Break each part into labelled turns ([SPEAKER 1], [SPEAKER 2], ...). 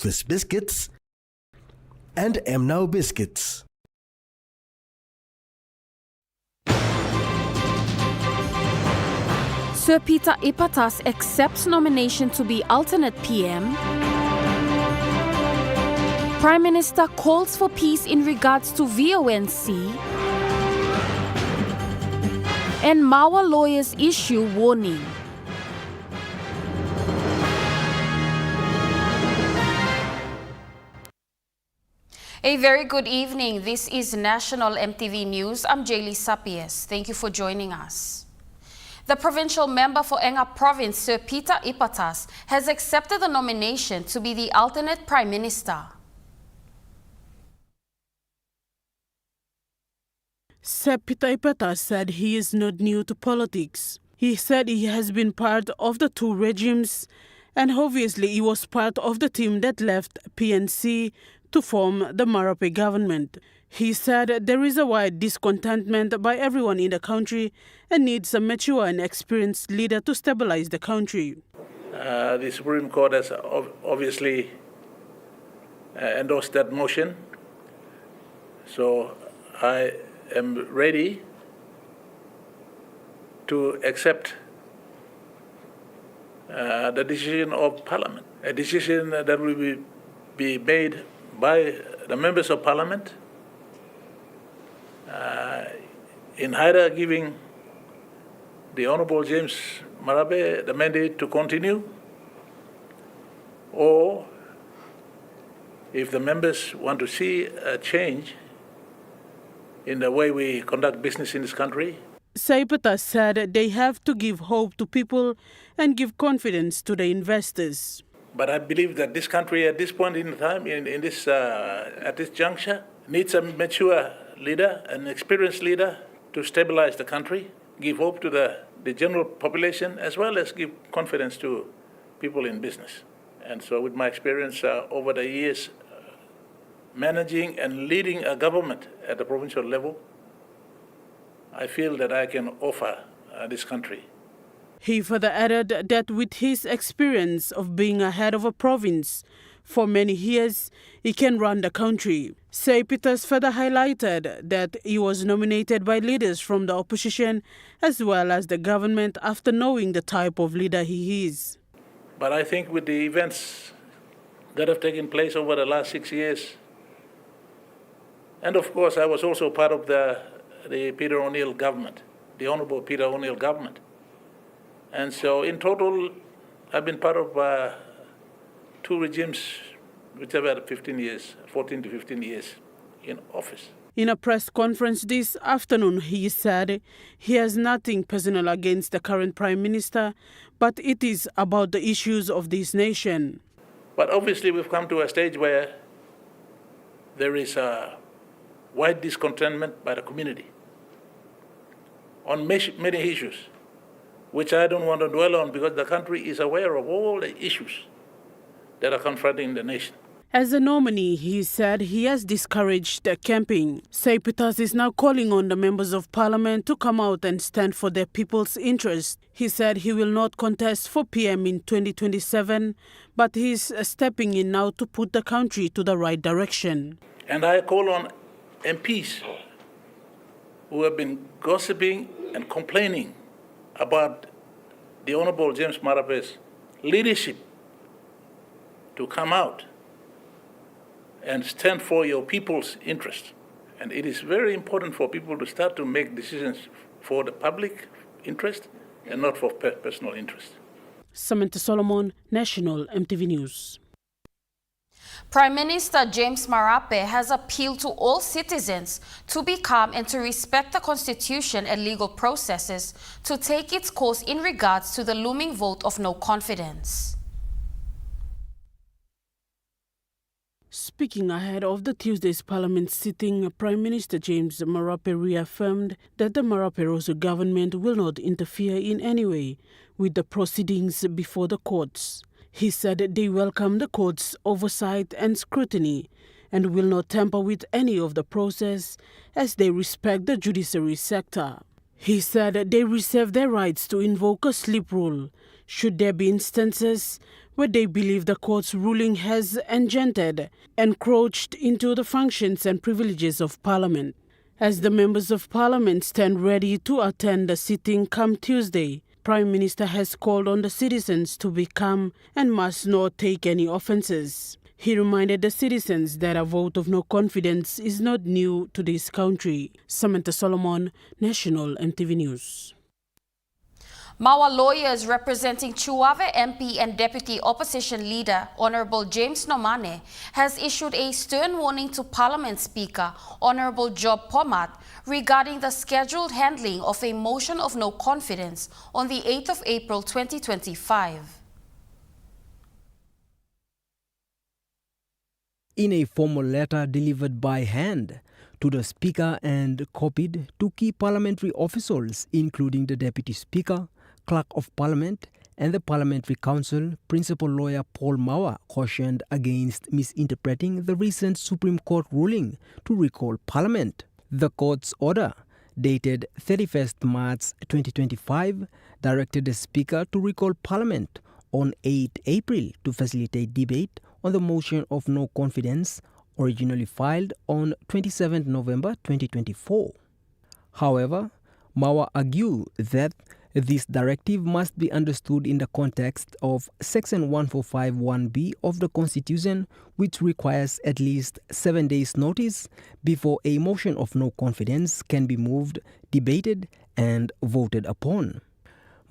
[SPEAKER 1] Swiss Biscuits, and Now Biscuits.
[SPEAKER 2] Sir Peter Ipatas accepts nomination to be alternate PM. Prime Minister calls for peace in regards to VONC. And Mawa lawyers issue warning. A very good evening. This is National MTV News. I'm Jaylee Sapies. Thank you for joining us. The provincial member for Enga Province, Sir Peter Ipatas, has accepted the nomination to be the alternate Prime Minister.
[SPEAKER 3] Sir Peter Ipatas said he is not new to politics. He said he has been part of the two regimes, and obviously he was part of the team that left PNC to form the Marape government. He said there is a wide discontentment by everyone in the country and needs a mature and experienced leader to stabilize the country.
[SPEAKER 4] The Supreme Court has obviously endorsed that motion, so I am ready to accept the decision of Parliament, a decision that will be made by the members of Parliament in either giving the Honourable James Marape the mandate to continue, or if the members want to see a change in the way we conduct business in this country.
[SPEAKER 3] Sir Ipatas said they have to give hope to people and give confidence to the investors.
[SPEAKER 4] But I believe that this country at this point in time, at this juncture, needs a mature leader, an experienced leader to stabilize the country, give hope to the general population, as well as give confidence to people in business. And so with my experience over the years managing and leading a government at the provincial level, I feel that I can offer this country.
[SPEAKER 3] He further added that with his experience of being a head of a province for many years, he can run the country. Sir Peters further highlighted that he was nominated by leaders from the opposition as well as the government after knowing the type of leader he is.
[SPEAKER 4] But I think with the events that have taken place over the last 6 years, and of course I was also part of the Peter O'Neill government, the Honourable Peter O'Neill government. And so in total, I've been part of two regimes which have had 15 years, 14 to 15 years in office.
[SPEAKER 3] In a press conference this afternoon, he said he has nothing personal against the current Prime Minister, but it is about the issues of this nation.
[SPEAKER 4] But obviously we've come to a stage where there is a wide discontentment by the community on many issues, which I don't want to dwell on because the country is aware of all the issues that are confronting the nation.
[SPEAKER 3] As a nominee, he said he has discouraged the campaign. Sir Peters is now calling on the members of parliament to come out and stand for their people's interest. He said he will not contest for PM in 2027, but he is stepping in now to put the country to the right direction.
[SPEAKER 4] And I call on MPs who have been gossiping and complaining about the Honourable James Marape's leadership to come out and stand for your people's interest. And it is very important for people to start to make decisions for the public interest and not for personal interest.
[SPEAKER 3] Samantha Solomon, National MTV News.
[SPEAKER 2] Prime Minister James Marape has appealed to all citizens to be calm and to respect the Constitution and legal processes to take its course in regards to the looming vote of no confidence.
[SPEAKER 3] Speaking ahead of the Tuesday's Parliament sitting, Prime Minister James Marape reaffirmed that the Marape-Rosso government will not interfere in any way with the proceedings before the courts. He said they welcome the court's oversight and scrutiny and will not tamper with any of the process as they respect the judiciary sector. He said they reserve their rights to invoke a sleep rule should there be instances where they believe the court's ruling has encroached into the functions and privileges of Parliament. As the members of Parliament stand ready to attend the sitting come Tuesday, Prime Minister has called on the citizens to be calm and must not take any offences. He reminded the citizens that a vote of no confidence is not new to this country. Samantha Solomon, National EMTV News.
[SPEAKER 2] Mawa lawyers representing Chuave MP and Deputy Opposition Leader Honourable James Nomane has issued a stern warning to Parliament Speaker Honourable Job Pomat regarding the scheduled handling of a motion of no confidence on the 8th of April 2025.
[SPEAKER 5] In a formal letter delivered by hand to the Speaker and copied to key parliamentary officials, including the Deputy Speaker, Clerk of Parliament and the Parliamentary Council, Principal Lawyer Paul Mawa cautioned against misinterpreting the recent Supreme Court ruling to recall Parliament. The court's order, dated 31st March 2025, directed the Speaker to recall Parliament on 8 April to facilitate debate on the motion of no confidence originally filed on 27 November 2024. However, Mawa argued that this directive must be understood in the context of Section 1451B of the Constitution, which requires at least 7 days' notice before a motion of no confidence can be moved, debated, and voted upon.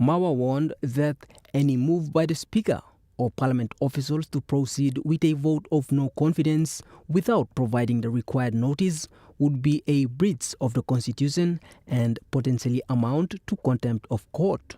[SPEAKER 5] Mawa warned that any move by the Speaker or Parliament officials to proceed with a vote of no confidence without providing the required notice would be a breach of the Constitution and potentially amount to contempt of court.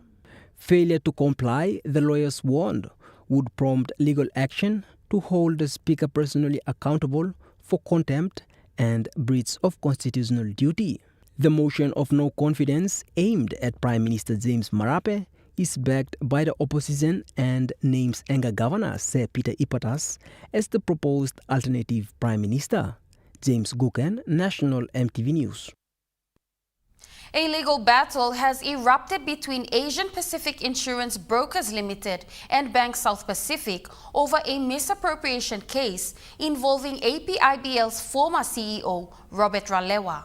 [SPEAKER 5] Failure to comply, the lawyers warned, would prompt legal action to hold the Speaker personally accountable for contempt and breach of constitutional duty. The motion of no confidence aimed at Prime Minister James Marape is backed by the opposition and names Enga Governor Sir Peter Ipatas as the proposed alternative Prime Minister. James Guken, National EMTV News.
[SPEAKER 2] A legal battle has erupted between Asian Pacific Insurance Brokers Limited and Bank South Pacific over a misappropriation case involving APIBL's former CEO, Robert Ralewa.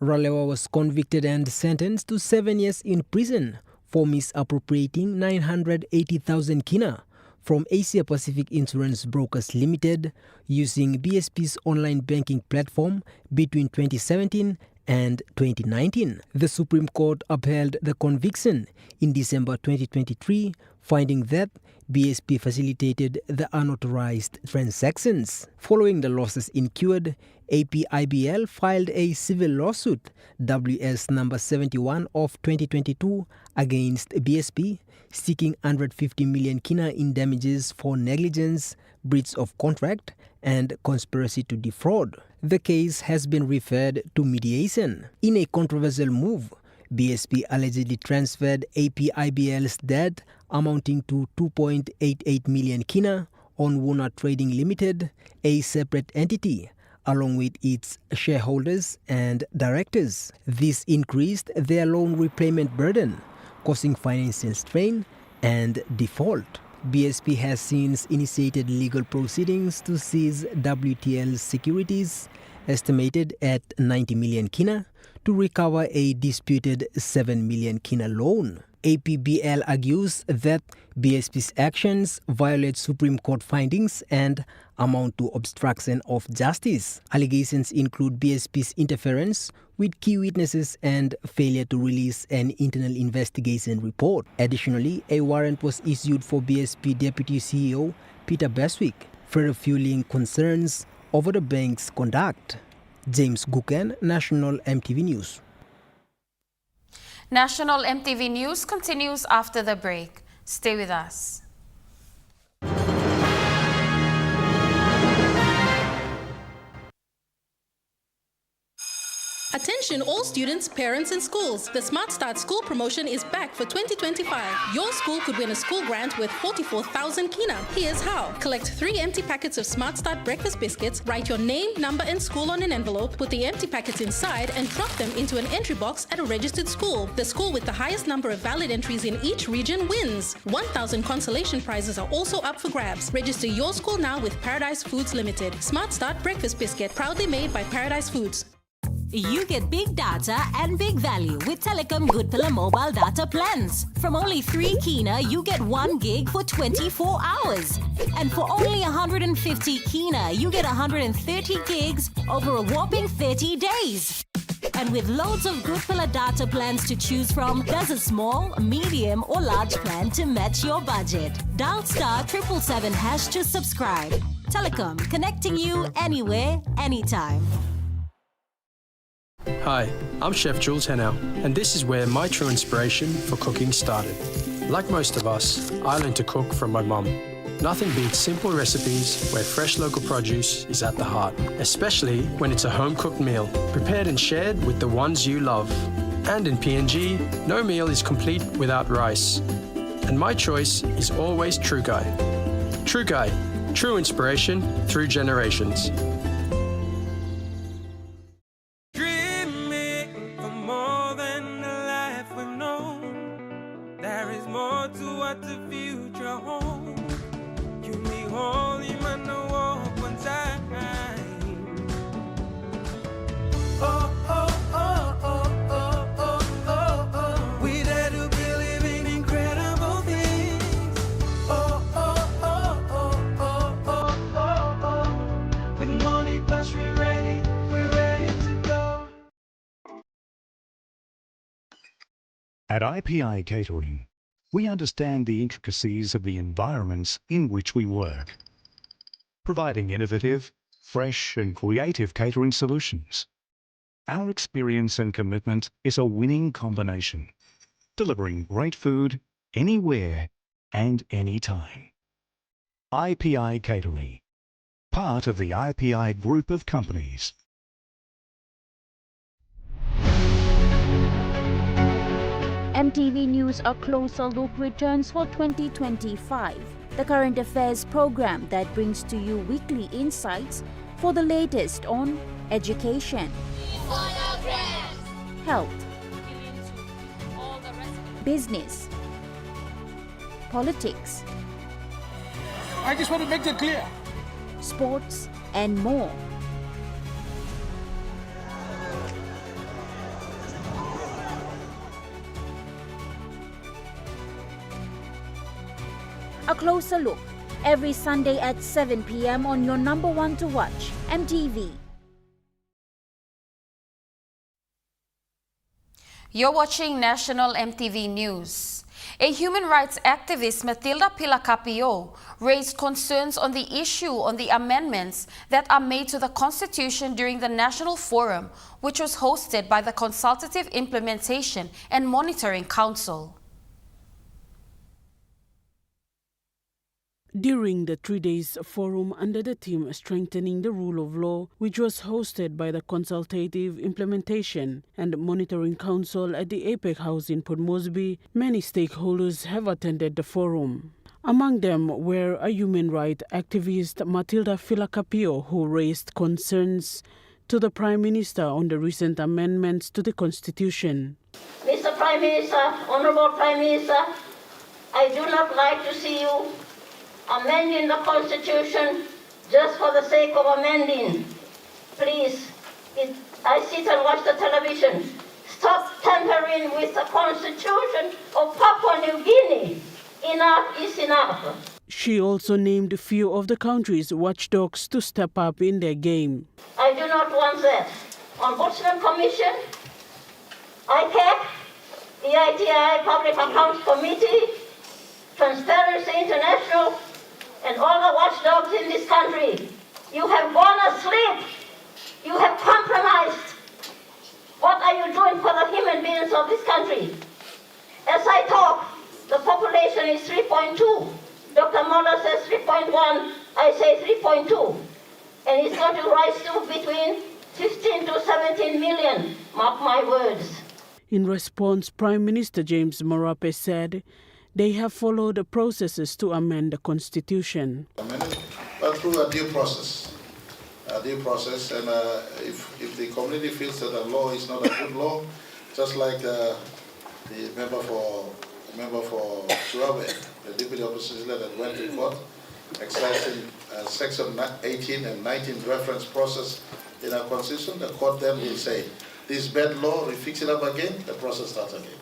[SPEAKER 5] Ralewa was convicted and sentenced to 7 years in prison for misappropriating 980,000 kina from Asia Pacific Insurance Brokers Limited using BSP's online banking platform between 2017 and 2019. The Supreme Court upheld the conviction in December 2023, finding that BSP facilitated the unauthorized transactions. Following the losses incurred, APIBL filed a civil lawsuit, WS number 71 of 2022, against BSP, seeking 150 million kina in damages for negligence, breach of contract, and conspiracy to defraud. The case has been referred to mediation. In a controversial move, BSP allegedly transferred APIBL's debt amounting to 2.88 million kina on Wuna Trading Limited, a separate entity, along with its shareholders and directors. This increased their loan repayment burden, causing financial strain and default. BSP has since initiated legal proceedings to seize WTL's securities, estimated at 90 million kina, to recover a disputed 7 million kina loan. APBL argues that BSP's actions violate Supreme Court findings and amount to obstruction of justice. Allegations include BSP's interference with key witnesses and failure to release an internal investigation report. Additionally, a warrant was issued for BSP Deputy CEO Peter Beswick for refueling concerns over the bank's conduct. James Guken, National EMTV News.
[SPEAKER 2] National EMTV News continues after the break. Stay with us.
[SPEAKER 6] Attention Attention all students, parents and schools. The Smart Start School promotion is back for 2025. Your school could win a school grant worth 44,000 kina. Here's how. Collect 3 empty packets of Smart Start breakfast biscuits, write your name, number and school on an envelope, put the empty packets inside and drop them into an entry box at a registered school. The school with the highest number of valid entries in each region wins. 1,000 consolation prizes are also up for grabs. Register your school now with Paradise Foods Limited. Smart Start breakfast biscuit, proudly made by Paradise Foods.
[SPEAKER 7] You get big data and big value with Telecom Good Pillar mobile data plans. From only 3 kina, you get 1 gig for 24 hours. And for only 150 kina, you get 130 gigs over a whopping 30 days. And with loads of Good Pillar data plans to choose from, there's a small, medium or large plan to match your budget. Dial *777# to subscribe. Telecom, connecting you anywhere, anytime.
[SPEAKER 8] Hi, I'm Chef Jules Hennow, and this is where my true inspiration for cooking started. Like most of us, I learned to cook from my mum. Nothing beats simple recipes where fresh local produce is at the heart, especially when it's a home-cooked meal, prepared and shared with the ones you love. And in PNG, no meal is complete without rice. And my choice is always True Guy. True Guy, true inspiration through generations.
[SPEAKER 9] At IPI Catering, we understand the intricacies of the environments in which we work, providing innovative, fresh and creative catering solutions. Our experience and commitment is a winning combination, delivering great food anywhere and anytime. IPI Catering, part of the IPI group of companies.
[SPEAKER 10] EMTV News A Closer Look returns for 2025, the current affairs program that brings to you weekly insights for the latest on education, health, business, politics,
[SPEAKER 11] I just want to make that clear,
[SPEAKER 10] sports, and more. A Closer Look, every Sunday at 7 p.m. on your number one to watch, EMTV.
[SPEAKER 2] You're watching National EMTV News. A human rights activist, Matilda Pilacapio, raised concerns on the issue on the amendments that are made to the Constitution during the National Forum, which was hosted by the Consultative Implementation and Monitoring Council.
[SPEAKER 3] During the 3 days forum under the theme Strengthening the Rule of Law, which was hosted by the Consultative Implementation and Monitoring Council at the APEC House in Port Moresby, many stakeholders have attended the forum. Among them were a human rights activist, Matilda Pilacapio, who raised concerns to the Prime Minister on the recent amendments to the Constitution.
[SPEAKER 12] Mr. Prime Minister, Honorable Prime Minister, I do not like to see you amending the Constitution just for the sake of amending. Please, I sit and watch the television. Stop tampering with the Constitution of Papua New Guinea. Enough is enough.
[SPEAKER 3] She also named a few of the country's watchdogs to step up in their game.
[SPEAKER 12] I do not want that. Ombudsman Commission, ICAC, the ITI Public Accounts Committee, Transparency International, and all the watchdogs in this country, you have gone asleep. You have compromised. What are you doing for the human beings of this country? As I talk, the population is 3.2. Dr. Moller says 3.1, I say 3.2. And it's going to rise to between 15 to 17 million, mark my words.
[SPEAKER 3] In response, Prime Minister James Marape said they have followed the processes to amend the constitution.
[SPEAKER 13] But through a due process. And if the community feels that the law is not a good law, just like the member for Suave, the deputy opposition leader that went to court, exercising section 18 and 19 reference process in our constitution, the court then will say, this bad law, we fix it up again, the process starts again.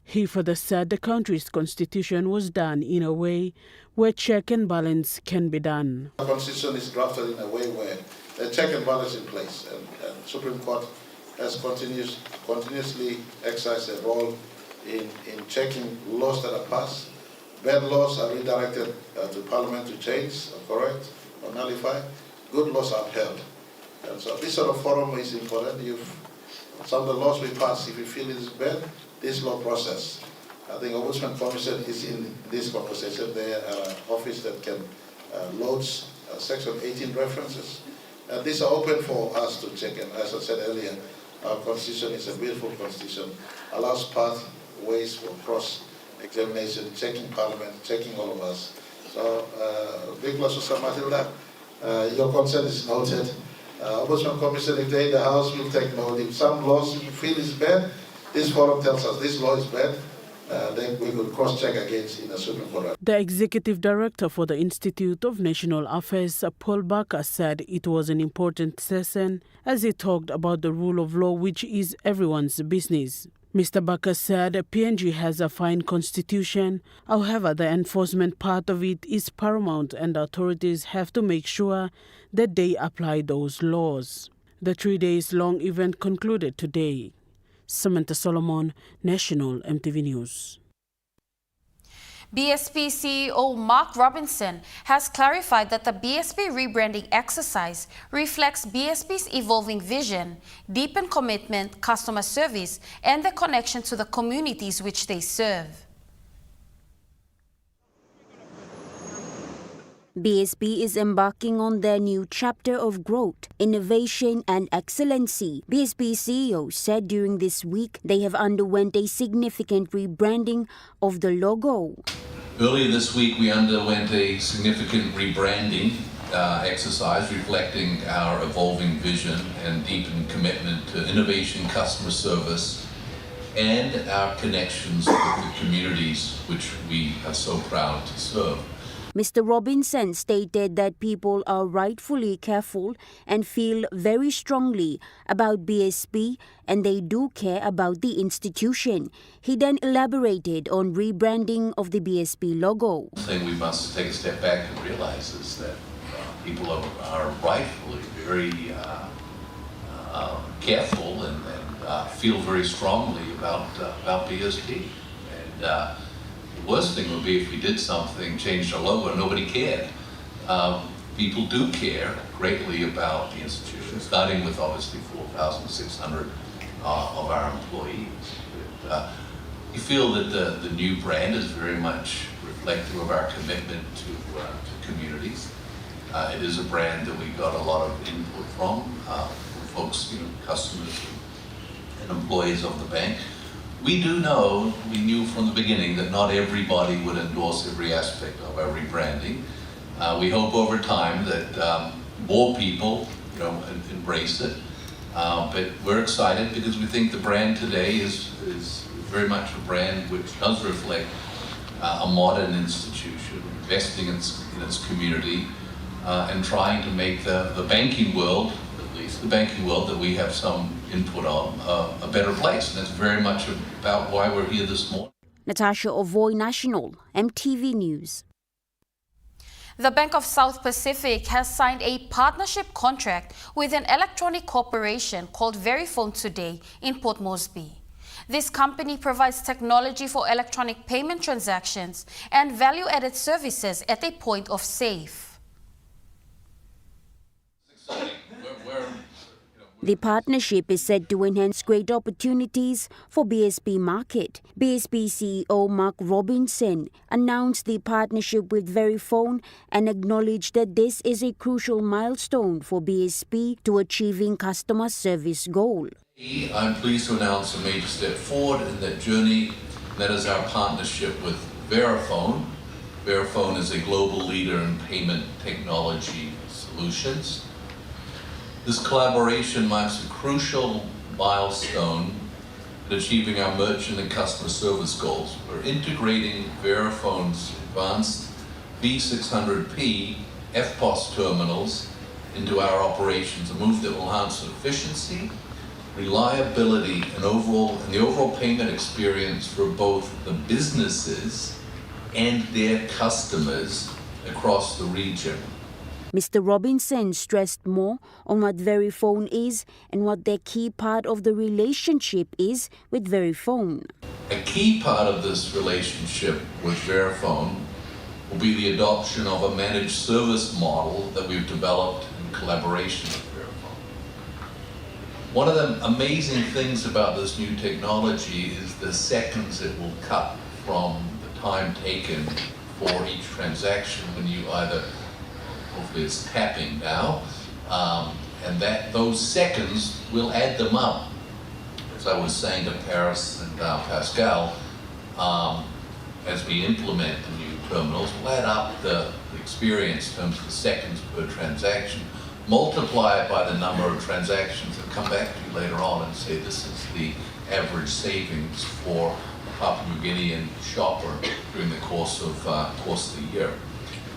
[SPEAKER 3] He further said the country's constitution was done in a way where check and balance can be done.
[SPEAKER 13] The constitution is drafted in a way where the check and balance in place, and Supreme Court has continuously exercised a role in checking laws that are passed. Bad laws are redirected to Parliament to change, or correct, or nullify. Good laws are upheld. And so this sort of forum is important. Some of the laws we pass, if you feel it is bad, this law process. I think Ombudsman Commission is in this conversation. They are an office that can load section 18 references. And these are open for us to check. And as I said earlier, our constitution is a beautiful constitution, allows pathways for cross-examination, checking Parliament, checking all of us. So, Big Susa Matilda, your concern is noted. Ombudsman Commission, if they're in the House, will take note. If some laws you feel is bad, this forum tells us this law is bad, then we could cross-check against in a Supreme Court.
[SPEAKER 3] The Executive Director for the Institute of National Affairs, Paul Baker, said it was an important session as he talked about the rule of law, which is everyone's business. Mr. Baker said PNG has a fine constitution. However, the enforcement part of it is paramount and authorities have to make sure that they apply those laws. The 3 days long event concluded today. Samantha Solomon, National EMTV News.
[SPEAKER 2] BSP CEO Mark Robinson has clarified that the BSP rebranding exercise reflects BSP's evolving vision, deepened commitment, customer service, and the connection to the communities which they serve.
[SPEAKER 10] BSP is embarking on their new chapter of growth, innovation and excellency. BSP CEO said during this week they have underwent a significant rebranding of the logo.
[SPEAKER 14] Earlier this week we underwent a significant rebranding exercise reflecting our evolving vision and deepened commitment to innovation, customer service, and our connections with the communities which we are so proud to serve.
[SPEAKER 10] Mr. Robinson stated that people are rightfully careful and feel very strongly about BSP and they do care about the institution. He then elaborated on rebranding of the BSP logo.
[SPEAKER 14] The thing we must take a step back and realize is that people are rightfully very careful and feel very strongly about BSP. And the worst thing would be if we did something, changed our logo, and nobody cared. People do care greatly about the institution, starting with obviously 4,600 of our employees. But, we feel that the new brand is very much reflective of our commitment to communities. It is a brand that we got a lot of input from folks, customers and employees of the bank. We knew from the beginning that not everybody would endorse every aspect of our rebranding. We hope over time that more people, embrace it. But we're excited because we think the brand today is very much a brand which does reflect a modern institution, investing in its community, and trying to make the banking world, at least the banking world that we have some input on, a better place. And that's very much about why we're here this morning.
[SPEAKER 10] Natasha Ovoy, National, EMTV News.
[SPEAKER 2] The Bank of South Pacific has signed a partnership contract with an electronic corporation called Verifone today in Port Moresby. This company provides technology for electronic payment transactions and value-added services at a point of sale.
[SPEAKER 10] The partnership is said to enhance great opportunities for BSP market. BSP CEO Mark Robinson announced the partnership with Verifone and acknowledged that this is a crucial milestone for BSP to achieving customer service goal.
[SPEAKER 14] I'm pleased to announce a major step forward in that journey. That is our partnership with Verifone. Verifone is a global leader in payment technology solutions. This collaboration marks a crucial milestone in achieving our merchant and customer service goals. We're integrating Verifone's advanced V600P FPOS terminals into our operations, a move that will enhance efficiency, reliability, and the overall payment experience for both the businesses and their customers across the region.
[SPEAKER 10] Mr. Robinson stressed more on what Verifone is and what their key part of the relationship is with Verifone.
[SPEAKER 14] A key part of this relationship with Verifone will be the adoption of a managed service model that we've developed in collaboration with Verifone. One of the amazing things about this new technology is the seconds it will cut from the time taken for each transaction when you either, hopefully it's tapping now, and those seconds, we'll add them up. As I was saying to Paris and Pascal, as we implement the new terminals, we'll add up the experience in terms of the seconds per transaction, multiply it by the number of transactions, and come back to you later on and say this is the average savings for a Papua New Guinean shopper during the course of the year.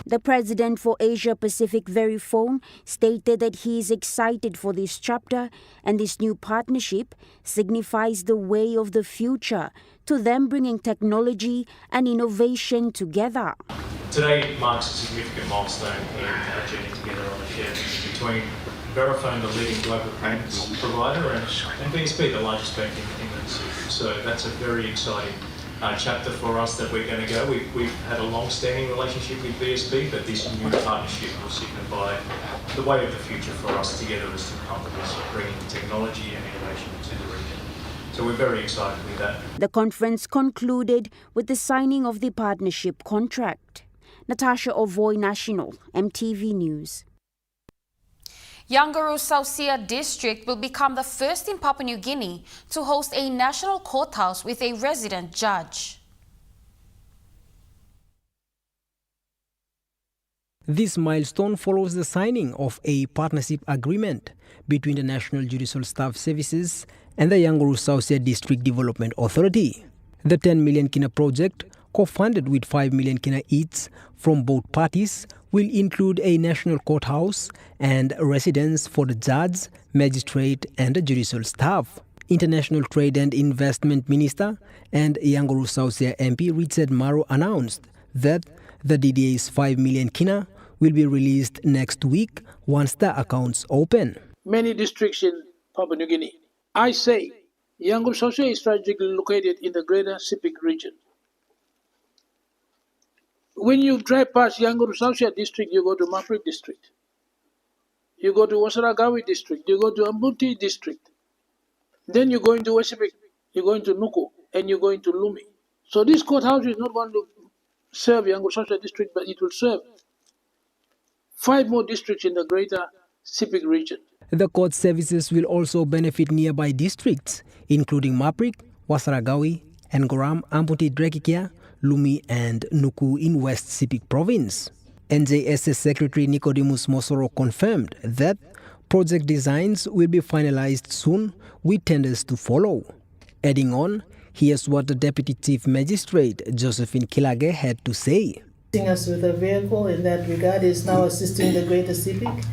[SPEAKER 10] The president for Asia Pacific Verifone stated that he is excited for this chapter and this new partnership signifies the way of the future, to them bringing technology and innovation together.
[SPEAKER 15] Today marks a significant milestone in our journey together on a shared vision between Verifone, the leading global payments provider, and BSP, the largest bank in the Pacific. So that's a very exciting chapter for us that we're going to go. We've had a long-standing relationship with BSP, but this new partnership will signify the way of the future for us together as two companies, bringing technology and innovation to the region. So we're very excited with that.
[SPEAKER 10] The conference concluded with the signing of the partnership contract. Natasha Ovoy, National, EMTV News.
[SPEAKER 2] Yangaru Sausia District will become the first in Papua New Guinea to host a national courthouse with a resident judge.
[SPEAKER 5] This milestone follows the signing of a partnership agreement between the National Judicial Staff Services and the Yangaru Sausia District Development Authority. The 10 million kina project, co-funded with 5 million kina each from both parties, will include a national courthouse and residence for the judge, magistrate and the judicial staff. International Trade and Investment Minister and Yangaru Sausia MP Richard Maro announced that the DDA's 5 million kina will be released next week once the accounts open.
[SPEAKER 11] Many districts in Papua New Guinea. I say Yangaru Sausia is strategically located in the greater Sepik region. When you drive past Yangaru Sausia district, you go to Maprik district. You go to Wasaragawi district. You go to Ambunti district. Then you go into Wesipik, you go into Nuku, and you go into Lumi. So this courthouse is not going to serve Yangaru Sausia district, but it will serve 5 more districts in the greater Sepik region.
[SPEAKER 5] The court services will also benefit nearby districts, including Maprik, Wasaragawi, Ngoram, Ambunti Drekikia, Lumi and Nuku in West Sepik Province. NJSS Secretary Nicodemus Mosoro confirmed that project designs will be finalized soon with tenders to follow. Adding on, here's what the Deputy Chief Magistrate Josephine Kilage had to say.
[SPEAKER 16] Us with a vehicle in that regard is now assisting the Greater Sepik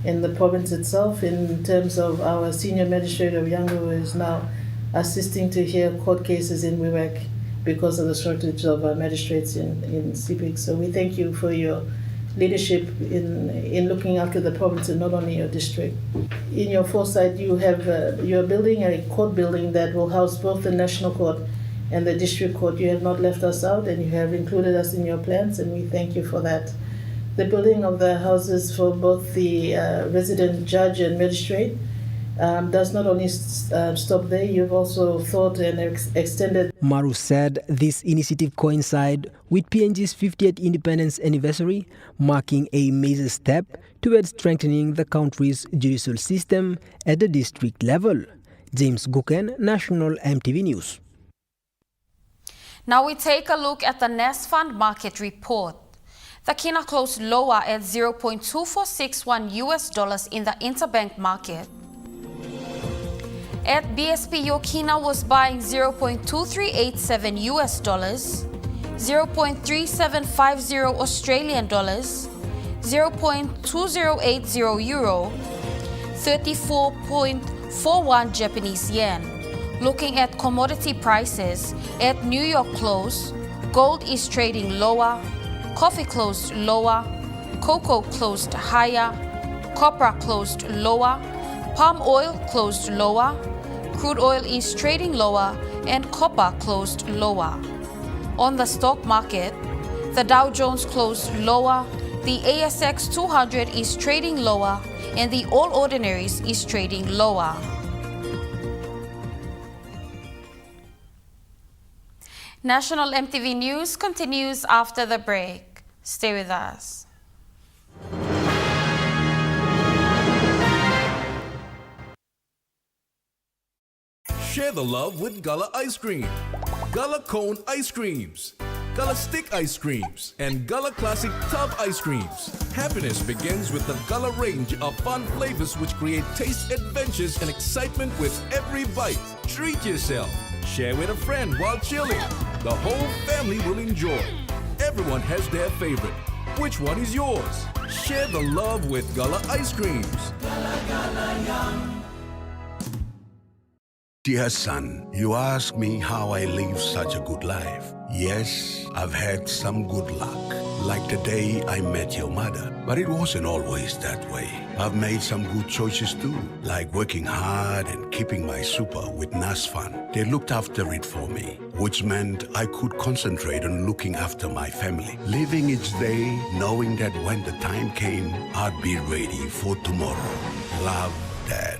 [SPEAKER 16] in the province itself in terms of our Senior Magistrate of Yangaru is now assisting to hear court cases in Wewak because of the shortage of magistrates in Sepik. So we thank you for your leadership in looking after the province and not only your district. In your foresight, you're building a court building that will house both the National Court and the District Court. You have not left us out and you have included us in your plans and we thank you for that. The building of the houses for both the resident judge and magistrate does not only stop there, you've also thought and extended.
[SPEAKER 5] Maru said this initiative coincides with PNG's 50th independence anniversary, marking a major step towards strengthening the country's judicial system at the district level. James Guken, National EMTV News.
[SPEAKER 2] Now we take a look at the Nest Fund market report. The kina closed lower at $0.2461 in the interbank market. At BSP, your kina was buying $0.2387, 0.3750 Australian dollars, 0.2080 euro, 34.41 Japanese yen. Looking at commodity prices, at New York close, gold is trading lower, coffee closed lower, cocoa closed higher, copper closed lower, palm oil closed lower, crude oil is trading lower, and copper closed lower. On the stock market, the Dow Jones closed lower, the ASX 200 is trading lower, and the All Ordinaries is trading lower. National EMTV News continues after the break. Stay with us.
[SPEAKER 17] Share the love with Gullah Ice Cream. Gullah Cone Ice Creams, Gullah Stick Ice Creams, and Gullah Classic Tub Ice Creams. Happiness begins with the Gullah range of fun flavors which create taste adventures and excitement with every bite. Treat yourself. Share with a friend while chilling. The whole family will enjoy. Everyone has their favorite. Which one is yours? Share the love with Gullah Ice Creams. Gullah, Gullah, yum.
[SPEAKER 18] Dear son, you ask me how I live such a good life. Yes, I've had some good luck, like the day I met your mother. But it wasn't always that way. I've made some good choices too, like working hard and keeping my super with NASFAN. They looked after it for me, which meant I could concentrate on looking after my family, living each day knowing that when the time came, I'd be ready for tomorrow. Love, Dad.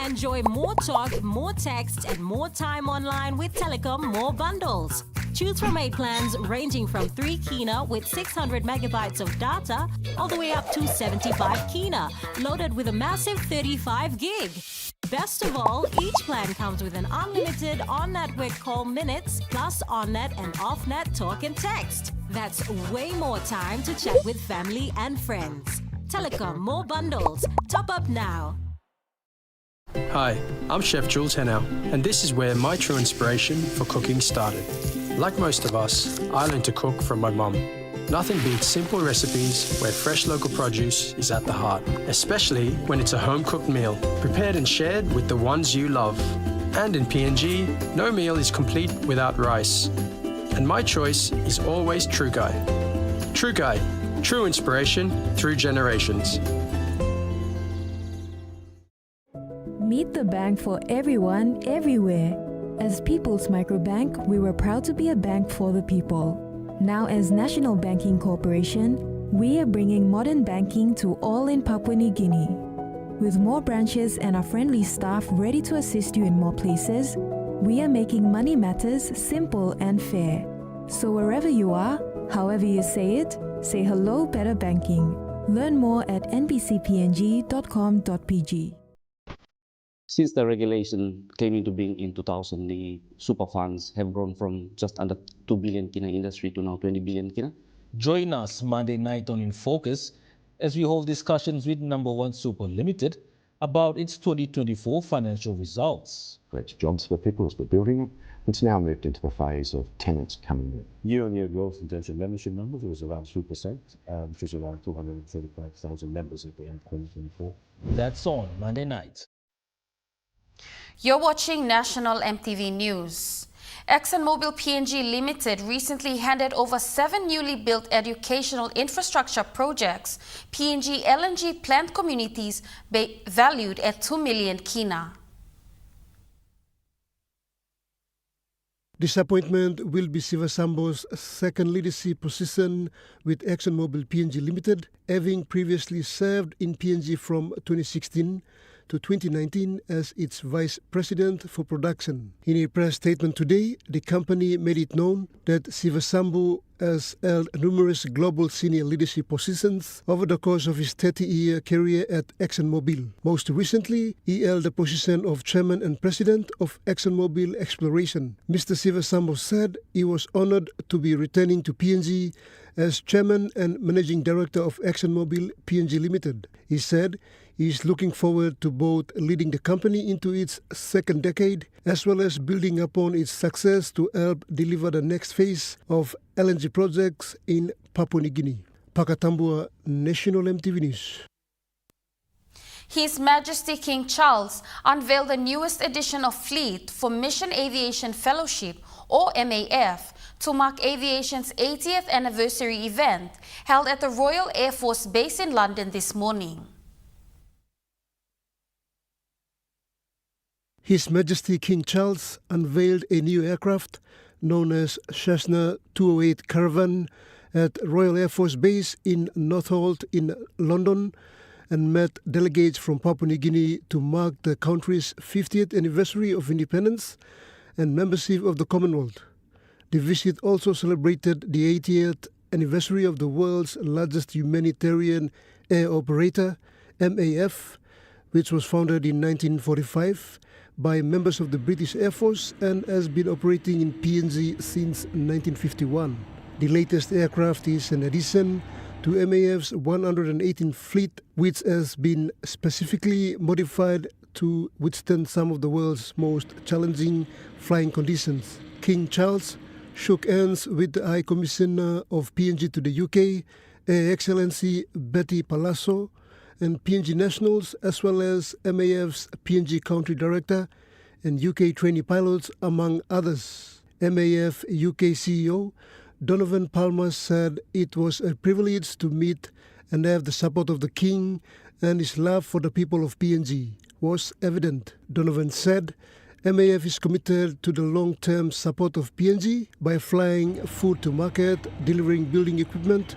[SPEAKER 7] Enjoy more talk, more text, and more time online with Telecom More Bundles. Choose from 8 plans ranging from 3 kina with 600 megabytes of data all the way up to 75 kina, loaded with a massive 35 gig. Best of all, each plan comes with an unlimited on-network call minutes plus on-net and off-net talk and text. That's way more time to chat with family and friends. Telecom More Bundles. Top up now.
[SPEAKER 8] Hi, I'm Chef Jules Henao, and this is where my true inspiration for cooking started. Like most of us, I learned to cook from my mum. Nothing beats simple recipes where fresh local produce is at the heart, especially when it's a home-cooked meal, prepared and shared with the ones you love. And in PNG, no meal is complete without rice. And my choice is always True Guy. True Guy, true inspiration through generations.
[SPEAKER 19] Meet the bank for everyone, everywhere. As People's Microbank, we were proud to be a bank for the people. Now as National Banking Corporation, we are bringing modern banking to all in Papua New Guinea. With more branches and our friendly staff ready to assist you in more places, we are making money matters simple and fair. So wherever you are, however you say it, say hello better banking. Learn more at nbcpng.com.pg.
[SPEAKER 20] Since the regulation came into being in 2000, the super funds have grown from just under 2 billion kina industry to now 20 billion kina.
[SPEAKER 21] Join us Monday night on In Focus as we hold discussions with Number One Super Limited about its 2024 financial results.
[SPEAKER 22] Creates jobs for people as we're building it. It's now moved into the phase of tenants coming in.
[SPEAKER 23] Year-on-year growth in terms of membership numbers was around 3%, which is around 235,000 members at the end of 2024.
[SPEAKER 21] That's on Monday night.
[SPEAKER 2] You're watching National EMTV News. ExxonMobil PNG Limited recently handed over 7 newly built educational infrastructure projects, PNG LNG plant communities valued at 2 million kina.
[SPEAKER 1] This appointment will be Sivasambo's second leadership position with ExxonMobil PNG Limited, having previously served in PNG from 2016 to 2019 as its vice president for production. In a press statement today, the company made it known that Sivasambo has held numerous global senior leadership positions over the course of his 30-year career at ExxonMobil. Most recently, he held the position of chairman and president of ExxonMobil Exploration. Mr. Sivasambo said he was honored to be returning to PNG as chairman and managing director of ExxonMobil PNG Limited. He said he is looking forward to both leading the company into its second decade as well as building upon its success to help deliver the next phase of LNG projects in Papua New Guinea. Pakatambua, National MTV News.
[SPEAKER 2] His Majesty King Charles unveiled the newest edition of Fleet for Mission Aviation Fellowship, or MAF, to mark aviation's 80th anniversary event held at the Royal Air Force Base in London this morning.
[SPEAKER 1] His Majesty King Charles unveiled a new aircraft known as Cessna 208 Caravan at Royal Air Force Base in Northolt in London and met delegates from Papua New Guinea to mark the country's 50th anniversary of independence and membership of the Commonwealth. The visit also celebrated the 80th anniversary of the world's largest humanitarian air operator, MAF, which was founded in 1945 by members of the British Air Force and has been operating in PNG since 1951. The latest aircraft is an addition to MAF's 118th fleet, which has been specifically modified to withstand some of the world's most challenging flying conditions. King Charles shook hands with the High Commissioner of PNG to the UK, Her Excellency Betty Palazzo, and PNG nationals, as well as MAF's PNG Country Director and UK trainee pilots, among others. MAF UK CEO Donovan Palmer said it was a privilege to meet and have the support of the King, and his love for the people of PNG was evident. Donovan said MAF is committed to the long-term support of PNG by flying food to market, delivering building equipment,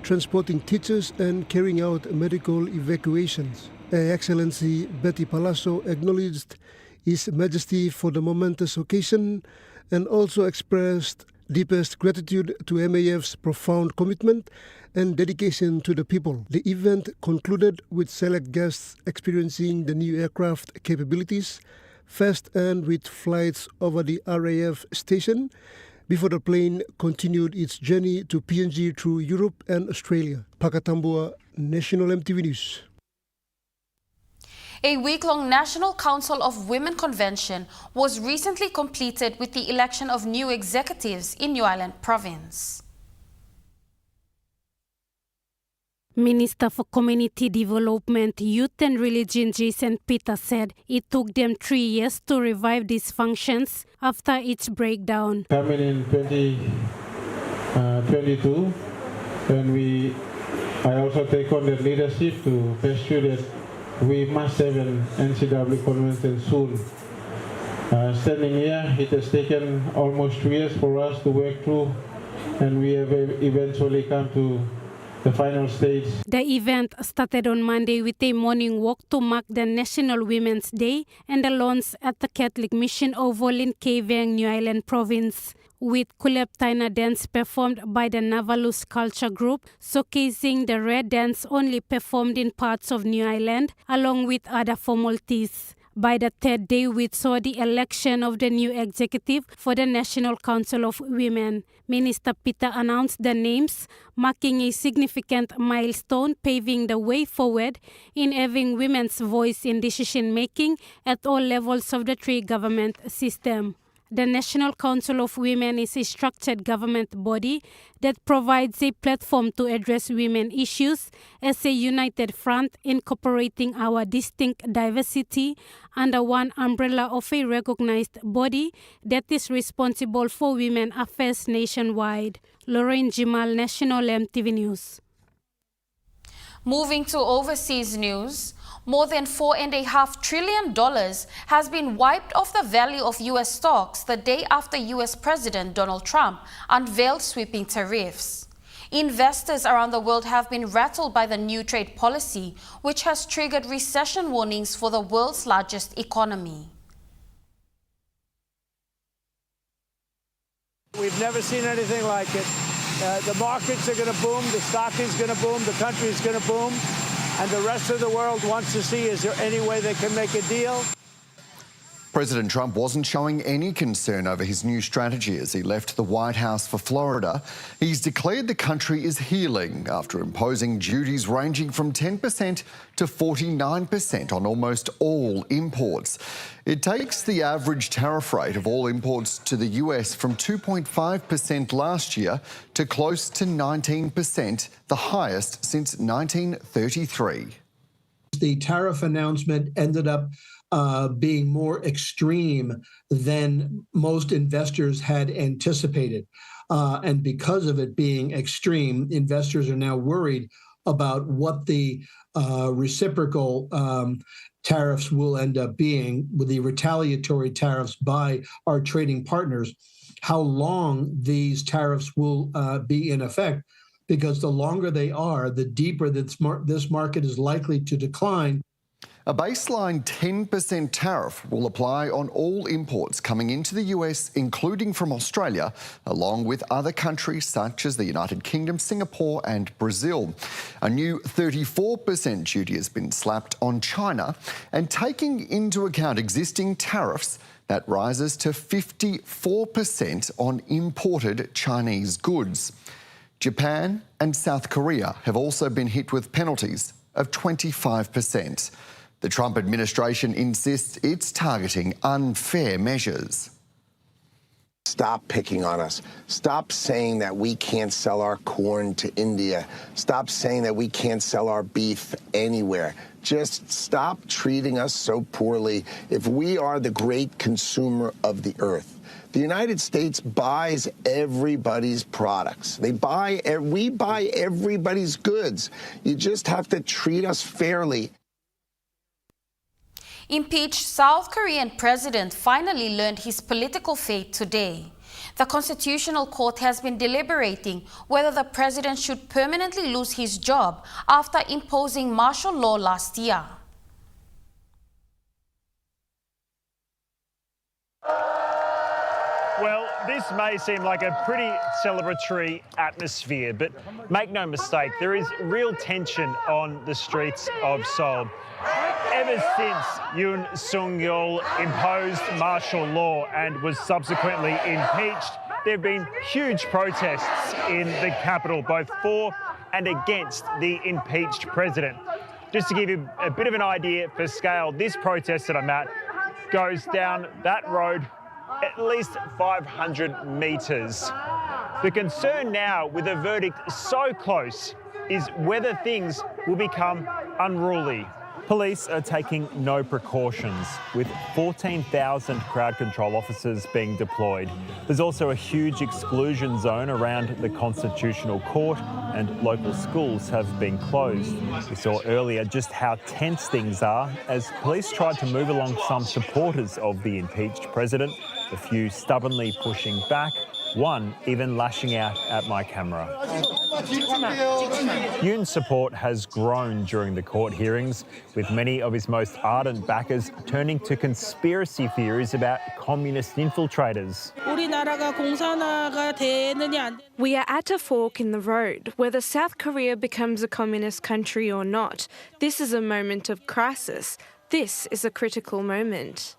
[SPEAKER 1] transporting teachers and carrying out medical evacuations. Her Excellency Betty Palazzo acknowledged His Majesty for the momentous occasion and also expressed deepest gratitude to MAF's profound commitment and dedication to the people. The event concluded with select guests experiencing the new aircraft capabilities, first and with flights over the RAF station, before the plane continued its journey to PNG through Europe and Australia. Pakatambua, National MTV News.
[SPEAKER 2] A week-long National Council of Women convention was recently completed with the election of new executives in New Ireland Province.
[SPEAKER 4] Minister for Community Development, Youth and Religion Jason Peter said it took them 3 years to revive these functions after its breakdown.
[SPEAKER 6] Coming in 2022, when I also take on the leadership to pursue that we must have an NCW convention soon. Standing here, it has taken almost 3 years for us to work through, and we have eventually come to the final stage.
[SPEAKER 4] The event started on Monday with a morning walk to mark the National Women's Day and the launch at the Catholic Mission Oval in Keveng, New Ireland Province, with Kuleptaina dance performed by the Navalus Culture Group, showcasing the rare dance only performed in parts of New Ireland, along with other formalities. By the third day, we saw the election of the new executive for the National Council of Women. Minister Peter announced the names, marking a significant milestone, paving the way forward in having women's voice in decision-making at all levels of the three government system. The National Council of Women is a structured government body that provides a platform to address women issues as a united front, incorporating our distinct diversity under one umbrella of a recognized body that is responsible for women affairs nationwide. Lorraine Jimal, National MTV News.
[SPEAKER 2] Moving to overseas news, More than $4.5 trillion has been wiped off the value of U.S. stocks the day after U.S. President Donald Trump unveiled sweeping tariffs. Investors around the world have been rattled by the new trade policy, which has triggered recession warnings for the world's largest economy.
[SPEAKER 9] We've never seen anything like it. The markets are going to boom, the stock is going to boom, the country is going to boom, and the rest of the world wants to see, is there any way they can make a deal?
[SPEAKER 12] President Trump wasn't showing any concern over his new strategy as he left the White House for Florida. He's declared the country is healing after imposing duties ranging from 10% to 49% on almost all imports. It takes the average tariff rate of all imports to the US from 2.5% last year to close to 19%, the highest since 1933.
[SPEAKER 13] The tariff announcement ended up being more extreme than most investors had anticipated. And because of it being extreme, investors are now worried about what the reciprocal tariffs will end up being with the retaliatory tariffs by our trading partners, how long these tariffs will be in effect, because the longer they are, the deeper this market is likely to decline.
[SPEAKER 12] A baseline 10% tariff will apply on all imports coming into the US, including from Australia, along with other countries such as the United Kingdom, Singapore and Brazil. A new 34% duty has been slapped on China, and taking into account existing tariffs, that rises to 54% on imported Chinese goods. Japan and South Korea have also been hit with penalties of 25%. The Trump administration insists it's targeting unfair measures.
[SPEAKER 24] Stop picking on us. Stop saying that we can't sell our corn to India. Stop saying that we can't sell our beef anywhere. Just stop treating us so poorly. If we are the great consumer of the earth, the United States buys everybody's products. We buy everybody's goods. You just have to treat us fairly.
[SPEAKER 2] Impeached South Korean president finally learned his political fate today. The Constitutional Court has been deliberating whether the president should permanently lose his job after imposing martial law last year.
[SPEAKER 25] Well, this may seem like a pretty celebratory atmosphere, but make no mistake, there is real tension on the streets of Seoul. Ever since Yoon Suk-yeol imposed martial law and was subsequently impeached, there have been huge protests in the capital, both for and against the impeached president. Just to give you a bit of an idea for scale, this protest that I'm at goes down that road at least 500 metres. The concern now, with a verdict so close, is whether things will become unruly. Police are taking no precautions, with 14,000 crowd control officers being deployed. There's also a huge exclusion zone around the Constitutional Court, and local schools have been closed. We saw earlier just how tense things are as police tried to move along some supporters of the impeached president, a few stubbornly pushing back, one even lashing out at my camera. Yoon's support has grown during the court hearings, with many of his most ardent backers turning to conspiracy theories about communist infiltrators.
[SPEAKER 26] We are at a fork in the road, whether South Korea becomes a communist country or not. This is a moment of crisis. This is a critical moment.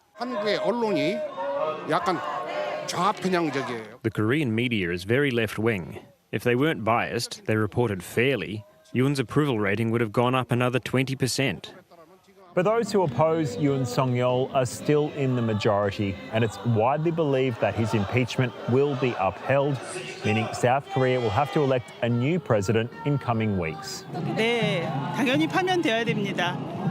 [SPEAKER 27] The Korean media is very left-wing. If they weren't biased, they reported fairly, Yoon's approval rating would have gone up another 20%.
[SPEAKER 25] But those who oppose Yoon Suk-yeol are still in the majority, and it's widely believed that his impeachment will be upheld, meaning South Korea will have to elect a new president in coming weeks.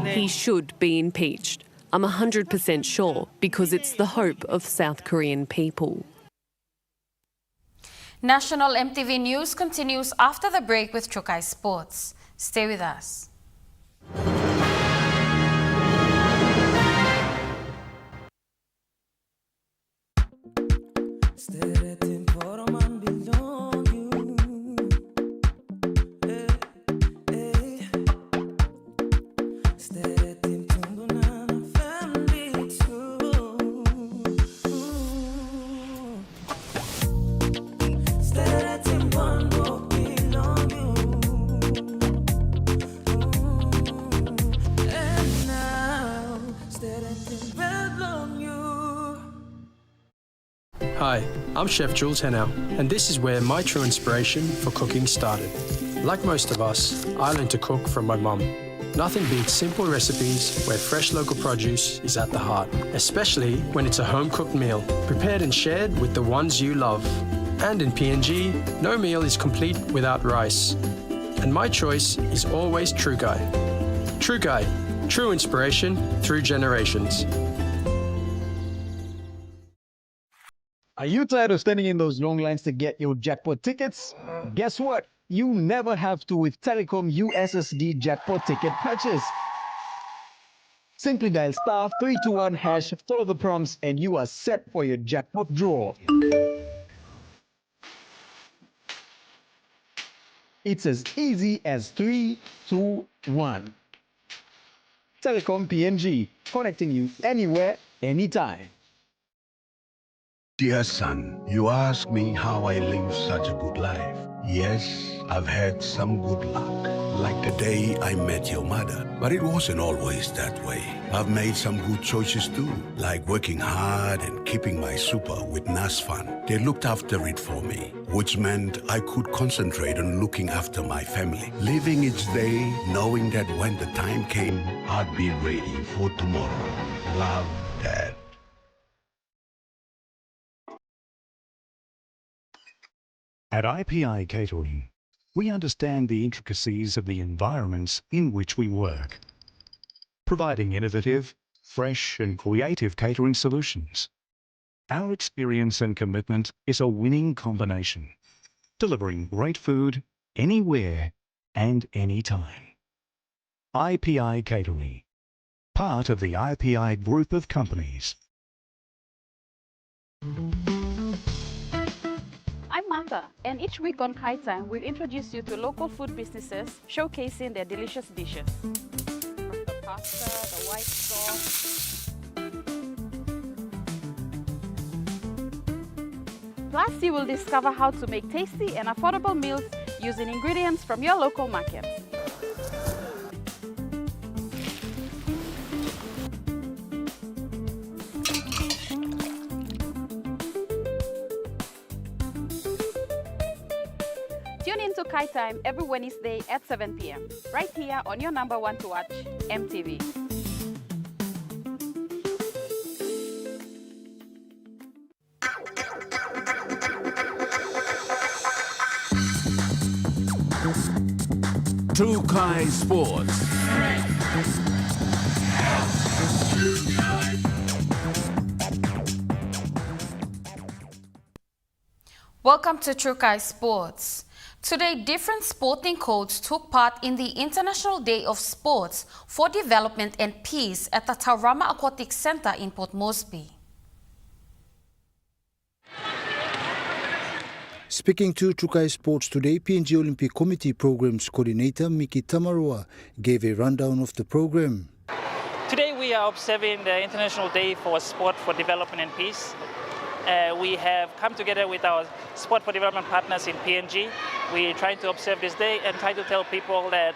[SPEAKER 28] He should be impeached. I'm 100% sure, because it's the hope of South Korean people.
[SPEAKER 2] National MTV News continues after the break with Chukai Sports. Stay with us.
[SPEAKER 8] I'm Chef Jules Henao, and this is where my true inspiration for cooking started. Like most of us, I learned to cook from my mum. Nothing beats simple recipes where fresh local produce is at the heart, especially when it's a home-cooked meal, prepared and shared with the ones you love. And in PNG, no meal is complete without rice. And my choice is always True Guy. True Guy, true inspiration through generations.
[SPEAKER 3] Are you tired of standing in those long lines to get your jackpot tickets? Guess what? You never have to with Telecom USSD jackpot ticket purchase. Simply dial *321#, follow the prompts, and you are set for your jackpot draw. It's as easy as 3, 2, 1. Telecom PNG, connecting you anywhere, anytime.
[SPEAKER 18] Dear son, you ask me how I live such a good life. Yes, I've had some good luck. Like the day I met your mother. But it wasn't always that way. I've made some good choices too, like working hard and keeping my super with NASFAN. They looked after it for me, which meant I could concentrate on looking after my family. Living each day, knowing that when the time came, I'd be ready for tomorrow. Love, Dad.
[SPEAKER 5] At IPI Catering, we understand the intricacies of the environments in which we work, providing innovative, fresh and creative catering solutions. Our experience and commitment is a winning combination, delivering great food anywhere and anytime. IPI Catering, part of the IPI group of companies.
[SPEAKER 10] I'm Martha, and each week on Kai Time, we'll introduce you to local food businesses showcasing their delicious dishes. The pasta, the white sauce. Plus, you will discover how to make tasty and affordable meals using ingredients from your local market. Tune in to Kai Time every Wednesday at 7 p.m. right here on your number one to watch, EMTV.
[SPEAKER 11] True Kai Sports.
[SPEAKER 2] Welcome to True Kai Sports. Today, different sporting codes took part in the International Day of Sports for Development and Peace at the Taurama Aquatic Center in Port Moresby.
[SPEAKER 14] Speaking to True Kai Sports today, PNG Olympic Committee Programs Coordinator Miki Tamaroa gave a rundown of the program.
[SPEAKER 15] Today we are observing the International Day for Sport for Development and Peace. We have come together with our Sport for Development partners in PNG. We're trying to observe this day and try to tell people that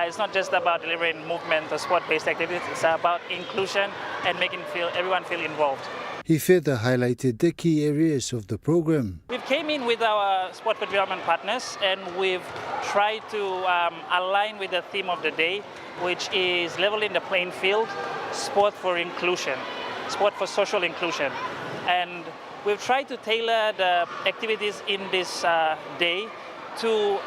[SPEAKER 15] it's not just about delivering movement or sport-based activities, it's about inclusion and making everyone feel involved.
[SPEAKER 14] He further highlighted the key areas of the program.
[SPEAKER 15] We've came in with our Sport for Development partners and we've tried to align with the theme of the day, which is leveling the playing field, sport for inclusion, sport for social inclusion. And we've tried to tailor the activities in this day to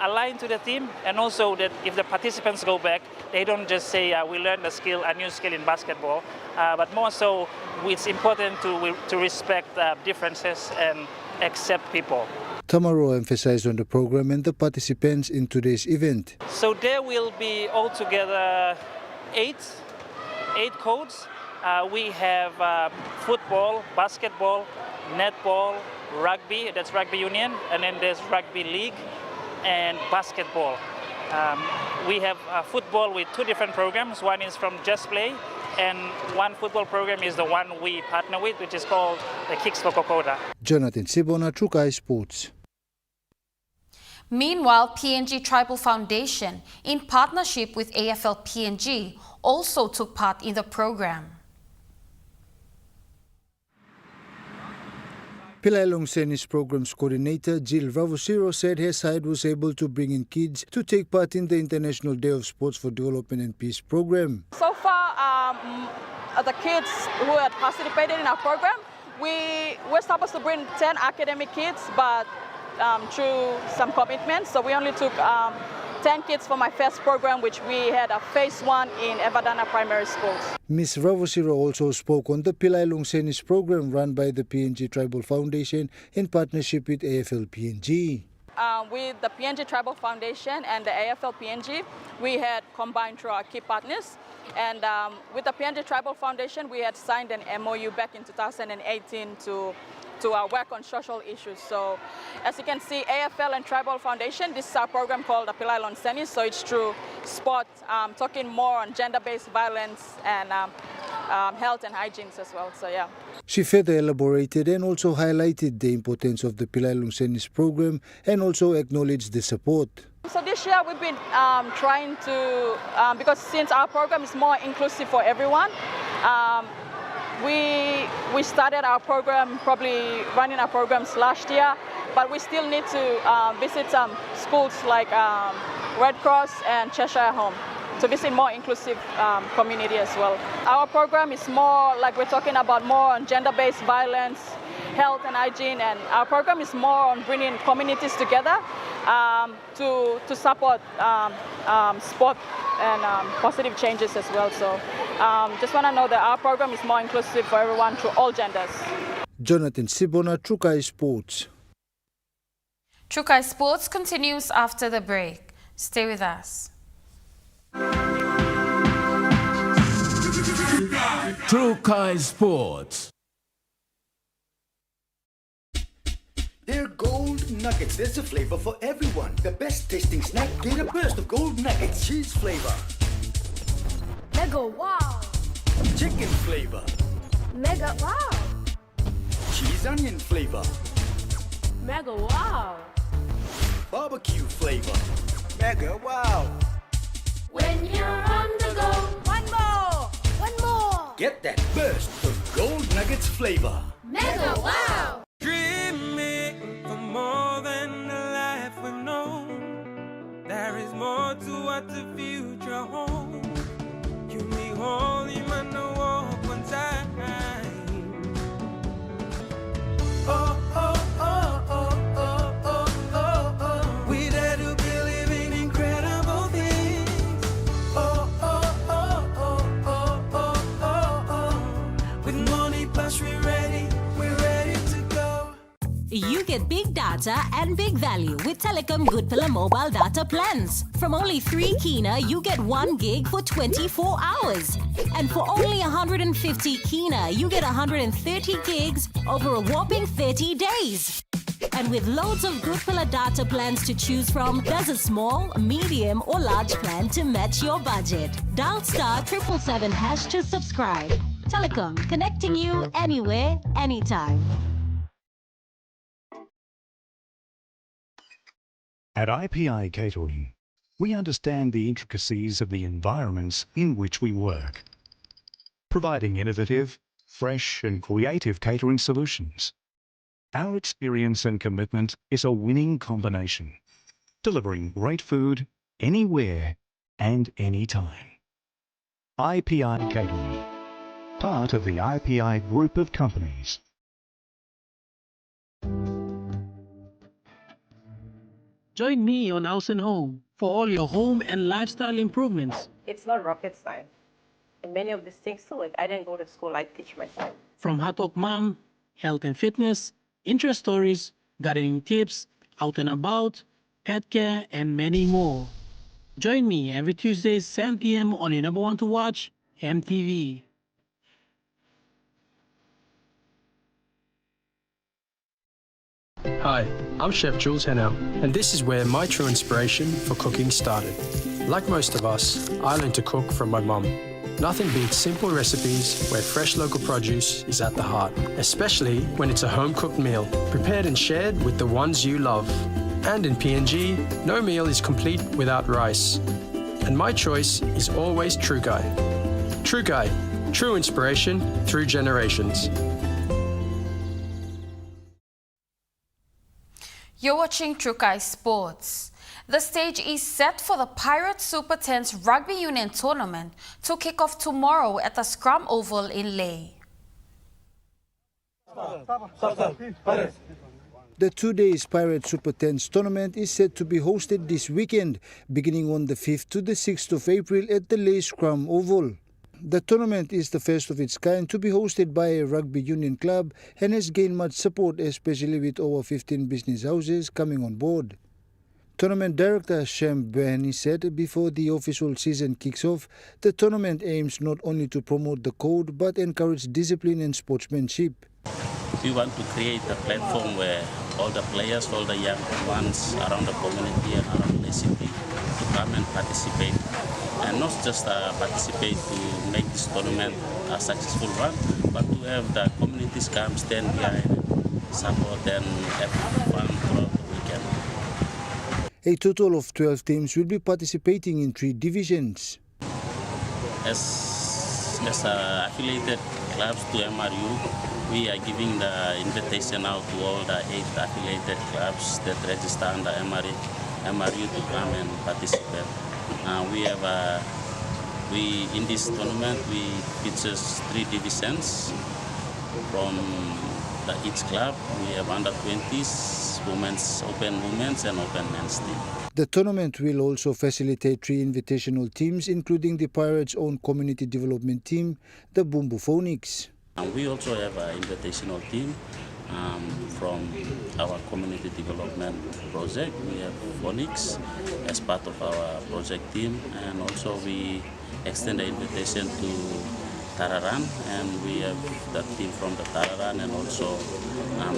[SPEAKER 15] align to the theme, and also that if the participants go back, they don't just say we learned a new skill in basketball, but more so it's important to respect differences and accept people.
[SPEAKER 14] Tamaro emphasized on the program and the participants in today's event.
[SPEAKER 15] So there will be altogether eight codes. We have football, basketball, netball, rugby, that's rugby union, and then there's rugby league and basketball. We have football with two different programs. One is from Just Play, and one football program is the one we partner with, which is called the Kicks for Kokoda.
[SPEAKER 14] Jonathan Sibona, True Kai Sports.
[SPEAKER 2] Meanwhile, PNG Tribal Foundation, in partnership with AFL PNG, also took part in the program.
[SPEAKER 14] Pilialong Senis Programs Coordinator Jill Ravosiro said her side was able to bring in kids to take part in the International Day of Sports for Development and Peace program.
[SPEAKER 7] So far, the kids who had participated in our program, we're supposed to bring 10 academic kids, but through some commitments, so we only took 10 kids for my first program, which we had a phase 1 in Evadana Primary Schools.
[SPEAKER 14] Ms. Ravosiro also spoke on the Pilialong Senis program run by the PNG Tribal Foundation in partnership with AFL PNG.
[SPEAKER 7] With the PNG Tribal Foundation and the AFL PNG, we had combined through our key partners. And with the PNG Tribal Foundation, we had signed an MOU back in 2018 to work on social issues. So as you can see, AFL and Tribal Foundation, this is our program called the Pilialong Senis. So it's through sport, talking more on gender-based violence and health and hygiene as well. So yeah.
[SPEAKER 14] She further elaborated and also highlighted the importance of the Pilialong Senis program and also acknowledged the support.
[SPEAKER 7] So this year we've been trying to, because since our program is more inclusive for everyone, we started our program, probably running our programs last year, but we still need to visit some schools like Red Cross and Cheshire Home to visit more inclusive community as well. Our program is more like we're talking about more on gender-based violence, health and hygiene, and our program is more on bringing communities together to support sport and positive changes as well. So just want to know that our program is more inclusive for everyone through all genders.
[SPEAKER 14] Jonathan Sibona, Trukai Sports.
[SPEAKER 2] Trukai Sports continues after the break. Stay with us.
[SPEAKER 11] Trukai Sports.
[SPEAKER 16] They're gold nuggets. There's a flavor for everyone. The best tasting snack. Get a burst of gold nuggets. Cheese flavor.
[SPEAKER 17] Mega wow.
[SPEAKER 16] Chicken flavor.
[SPEAKER 17] Mega wow.
[SPEAKER 16] Cheese onion flavor.
[SPEAKER 17] Mega wow.
[SPEAKER 16] Barbecue flavor. Mega wow.
[SPEAKER 17] When you're on the go. One more. One more.
[SPEAKER 16] Get that burst of gold nuggets flavor.
[SPEAKER 17] Mega wow.
[SPEAKER 19] Dreaming for more than the life we've known. There is more to what the future holds. You may hold him and walk one time. Oh, oh, oh, oh, oh, oh, oh, oh. We dare to believe in incredible things. Oh, oh, oh, oh, oh, oh, oh, oh. With money plus we're ready to go.
[SPEAKER 20] You get big data and big value with Telecom Good Pillar mobile data plans. From only 3 kina, you get 1 gig for 24 hours. And for only 150 kina, you get 130 gigs over a whopping 30 days. And with loads of Good Pillar data plans to choose from, there's a small, medium or large plan to match your budget. Dial *777# to subscribe. Telecom, connecting you anywhere, anytime.
[SPEAKER 5] At IPI Catering, we understand the intricacies of the environments in which we work, providing innovative, fresh and creative catering solutions. Our experience and commitment is a winning combination, delivering great food anywhere and anytime. IPI Catering, part of the IPI group of companies.
[SPEAKER 21] Join me on House and Home for all your home and lifestyle improvements.
[SPEAKER 22] It's not rocket science. And many of these things, too, like I didn't go to school, I teach myself.
[SPEAKER 21] From Hot Talk Mom, health and fitness, interest stories, gardening tips, out and about, pet care, and many more. Join me every Tuesday, 7 p.m. on your number one to watch, EMTV.
[SPEAKER 8] Hi, I'm Chef Jules Hennell, and this is where my true inspiration for cooking started. Like most of us, I learned to cook from my mum. Nothing beats simple recipes where fresh local produce is at the heart, especially when it's a home-cooked meal, prepared and shared with the ones you love. And in PNG, no meal is complete without rice. And my choice is always Trukai. Trukai, true inspiration through generations.
[SPEAKER 2] You're watching Trukai Sports. The stage is set for the Pirates Super 10's Rugby Union tournament to kick off tomorrow at the Scrum Oval in Leh.
[SPEAKER 14] The 2 days Pirates Super 10's tournament is set to be hosted this weekend, beginning on the 5th to the 6th of April at the Leh Scrum Oval. The tournament is the first of its kind to be hosted by a rugby union club and has gained much support, especially with over 15 business houses coming on board. Tournament director Shem Behani said before the official season kicks off, the tournament aims not only to promote the code but encourage discipline and sportsmanship.
[SPEAKER 1] We want to create a platform where all the players, all the young ones around the community and around the city to come and participate. And not just participate to make this tournament a successful one, but to have the communities come stand behind, support and have fun throughout the weekend.
[SPEAKER 14] A total of 12 teams will be participating in 3 divisions.
[SPEAKER 1] As affiliated clubs to MRU, we are giving the invitation out to all the 8 affiliated clubs that register under MRU to come and participate. In this tournament we features 3 divisions from each club. We have under 20s, open women's and open men's team.
[SPEAKER 14] The tournament will also facilitate 3 invitational teams, including the Pirates' own community development team, the Bumbu Phonics.
[SPEAKER 1] We also have an invitational team from our community development project. We have Phonics as part of our project team, and also we extend the invitation to Tararan, and we have that team from the Tararan and also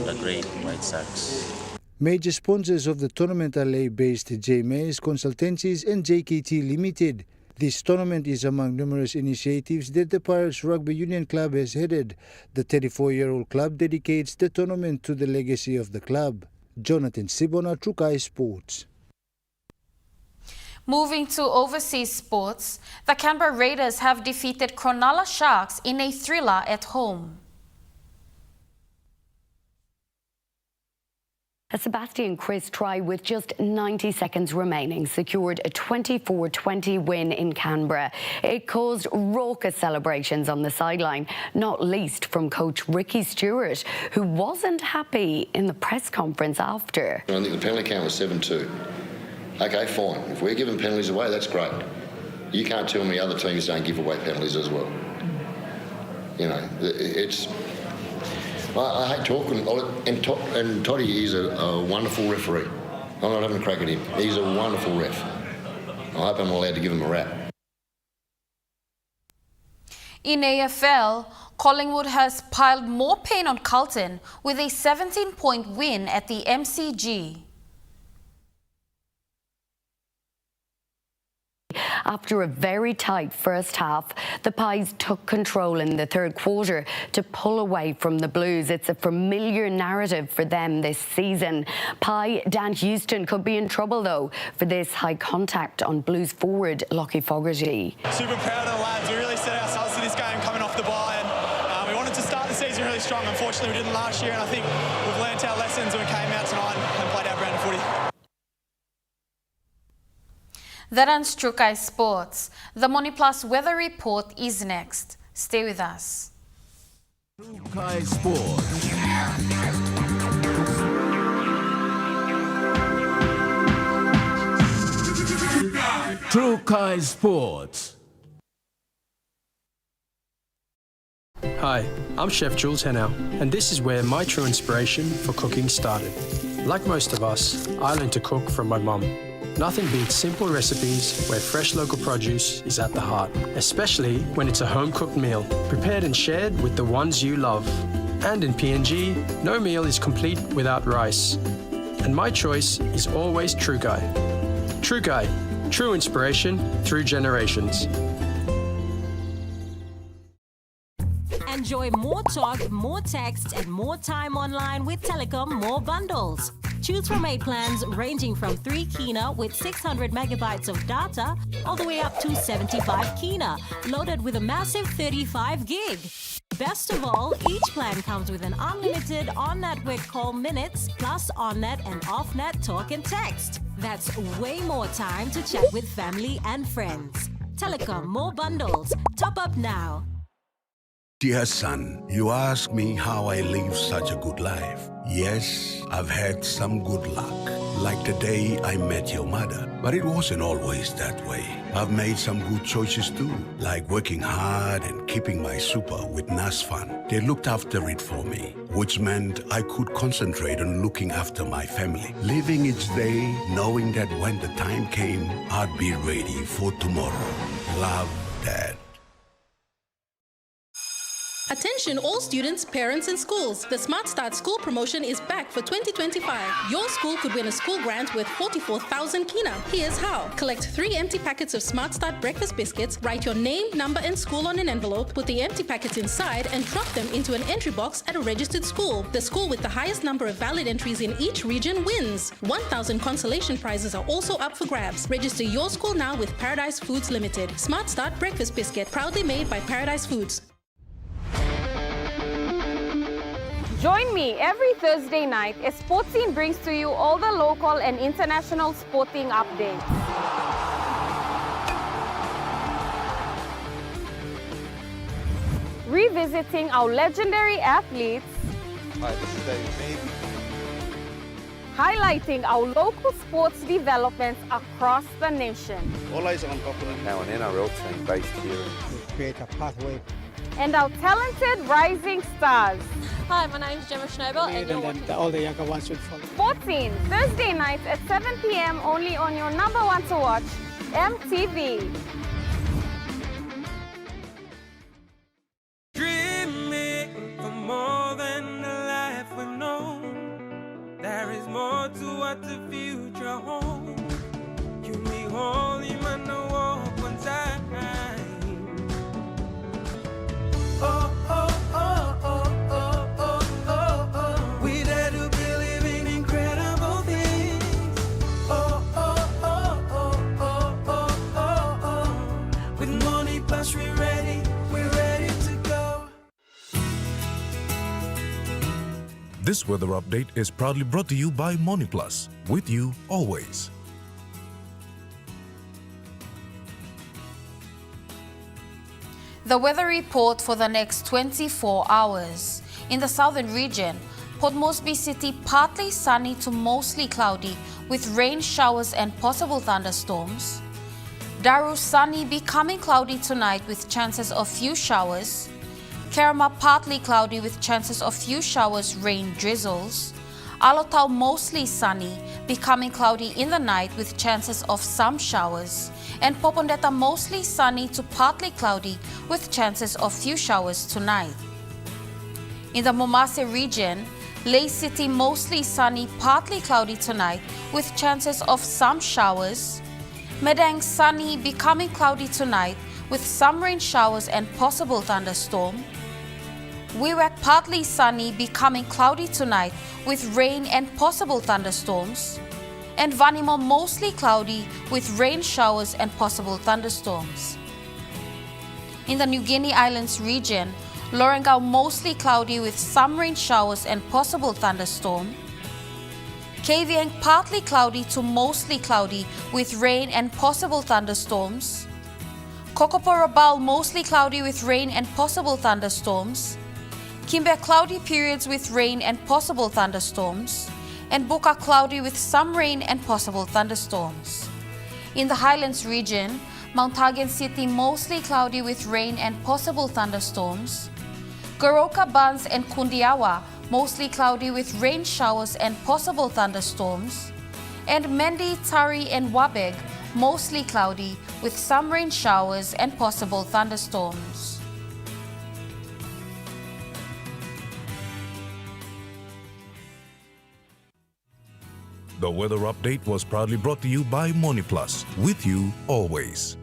[SPEAKER 1] the Great White Sox.
[SPEAKER 14] Major sponsors of the tournament are Leh-based J-Mays Consultancies and JKT Limited. This tournament is among numerous initiatives that the Pirates Rugby Union Club has headed. The 34-year-old club dedicates the tournament to the legacy of the club. Jonathan Sibona, Trukai Sports.
[SPEAKER 2] Moving to overseas sports, the Canberra Raiders have defeated Cronulla Sharks in a thriller at home.
[SPEAKER 4] Sebastian Chris try with just 90 seconds remaining secured a 24-20 win in Canberra. It caused raucous celebrations on the sideline, not least from coach Ricky Stewart, who wasn't happy in the press conference after.
[SPEAKER 6] I think the penalty count was 7-2. Okay, fine. If we're giving penalties away, that's great. You can't tell me other teams don't give away penalties as well. You know, it's... I hate talking, and Toddy is a wonderful referee. I'm not having a crack at him. He's a wonderful ref. I hope I'm allowed to give him a rap.
[SPEAKER 2] In AFL, Collingwood has piled more pain on Carlton with a 17-point win at the MCG.
[SPEAKER 4] After a very tight first half, the Pies took control in the third quarter to pull away from the Blues. It's a familiar narrative for them this season. Pie Dan Houston could be in trouble, though, for this high contact on Blues forward Lockie Fogarty.
[SPEAKER 9] Super proud of the lads. We really set ourselves to this game coming off the bye, and we wanted to start the season really strong. Unfortunately, we didn't last year, and I think we've learnt our lessons and we came out tonight and played our brand of footy.
[SPEAKER 2] That ends Trukai Sports. The Money Plus weather report is next. Stay with us.
[SPEAKER 11] Trukai Sports. Trukai Sports.
[SPEAKER 8] Hi, I'm Chef Jules Henow, and this is where my true inspiration for cooking started. Like most of us, I learned to cook from my mum. Nothing beats simple recipes where fresh local produce is at the heart, especially when it's a home-cooked meal, prepared and shared with the ones you love. And in PNG, no meal is complete without rice. And my choice is always Trukai. Trukai, true inspiration through generations.
[SPEAKER 20] Enjoy more talk, more text, and more time online with Telecom More Bundles. Choose from 8 plans ranging from 3 kina with 600 megabytes of data all the way up to 75 kina, loaded with a massive 35 gig. Best of all, each plan comes with an unlimited on-network call minutes, plus on-net and off-net talk and text. That's way more time to chat with family and friends. Telecom more bundles. Top up now.
[SPEAKER 18] Dear son, you ask me how I live such a good life. Yes, I've had some good luck. Like the day I met your mother. But it wasn't always that way. I've made some good choices too, like working hard and keeping my super with NASFAN. They looked after it for me, which meant I could concentrate on looking after my family. Living each day, knowing that when the time came, I'd be ready for tomorrow. Love, Dad.
[SPEAKER 12] Attention all students, parents and schools. The Smart Start School promotion is back for 2025. Your school could win a school grant worth 44,000 kina. Here's how. Collect 3 empty packets of Smart Start breakfast biscuits, write your name, number and school on an envelope, put the empty packets inside and drop them into an entry box at a registered school. The school with the highest number of valid entries in each region wins. 1,000 consolation prizes are also up for grabs. Register your school now with Paradise Foods Limited. Smart Start breakfast biscuit, proudly made by Paradise Foods.
[SPEAKER 2] Join me every Thursday night as Sports Scene brings to you all the local and international sporting updates. Revisiting our legendary athletes.
[SPEAKER 13] Hi, this is David.
[SPEAKER 2] Highlighting our local sports developments across the nation.
[SPEAKER 13] All eyes are on Auckland. Now an NRL team based here.
[SPEAKER 23] To create a pathway.
[SPEAKER 2] And our talented rising stars.
[SPEAKER 24] Hi, my name's Gemma Schnobel and you're watching
[SPEAKER 23] all the younger ones will follow.
[SPEAKER 2] Sports Scene, Thursday nights at 7 p.m. only on your number one to watch, EMTV.
[SPEAKER 19] Dreaming for more than the life we've known. There is more to what the future holds. You be holy, man, no walk one time. Oh, oh, oh, oh, oh, oh, oh, oh. We dare to believe in incredible things. Oh, oh, oh, oh, oh, oh, oh, oh. With money plus we're ready to go.
[SPEAKER 25] This weather update is proudly brought to you by Money Plus, with you always.
[SPEAKER 2] The weather report for the next 24 hours. In the southern region, Port Moresby City partly sunny to mostly cloudy with rain showers and possible thunderstorms. Daru sunny becoming cloudy tonight with chances of few showers. Kerama partly cloudy with chances of few showers, rain drizzles. Alotau mostly sunny, becoming cloudy in the night with chances of some showers. And Popondetta mostly sunny to partly cloudy with chances of few showers tonight. In the Momase region, Ley City mostly sunny, partly cloudy tonight with chances of some showers. Medang sunny, becoming cloudy tonight with some rain showers and possible thunderstorm. Wewak partly sunny, becoming cloudy tonight with rain and possible thunderstorms. And Vanimo mostly cloudy with rain showers and possible thunderstorms. In the New Guinea Islands region, Lorengau mostly cloudy with some rain showers and possible thunderstorm. Kavieng partly cloudy to mostly cloudy with rain and possible thunderstorms. Kokoporabal mostly cloudy with rain and possible thunderstorms. Kimber cloudy periods with rain and possible thunderstorms. And Buka cloudy with some rain and possible thunderstorms. In the Highlands region, Mount Hagen City mostly cloudy with rain and possible thunderstorms. Goroka Bans and Kundiawa mostly cloudy with rain showers and possible thunderstorms. And Mendi, Tari and Wabeg mostly cloudy with some rain showers and possible thunderstorms.
[SPEAKER 25] The weather update was proudly brought to you by Money Plus, with you always.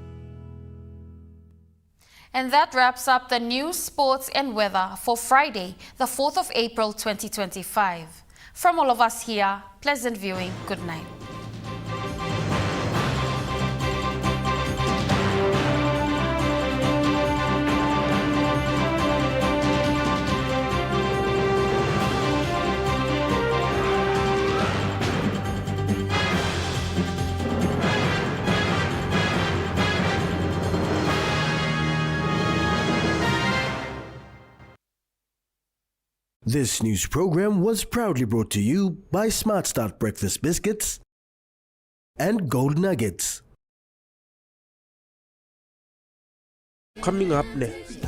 [SPEAKER 2] And that wraps up the news, sports and weather for Friday, the 4th of April 2025. From all of us here, pleasant viewing. Good night.
[SPEAKER 3] This news program was proudly brought to you by Smart Start Breakfast Biscuits and Gold Nuggets.
[SPEAKER 7] Coming up next.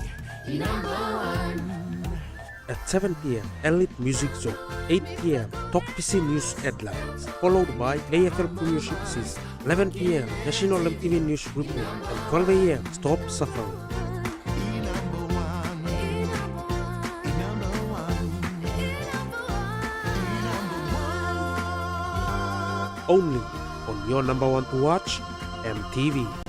[SPEAKER 7] At 7 p.m. Elite Music Zone. 8 p.m. Talk PC News Headlines. Followed by AFL Premiership Season. 11 p.m. National MTV News Report. And 12 a.m. Stop Suffering. Only on your number one to watch, MTV.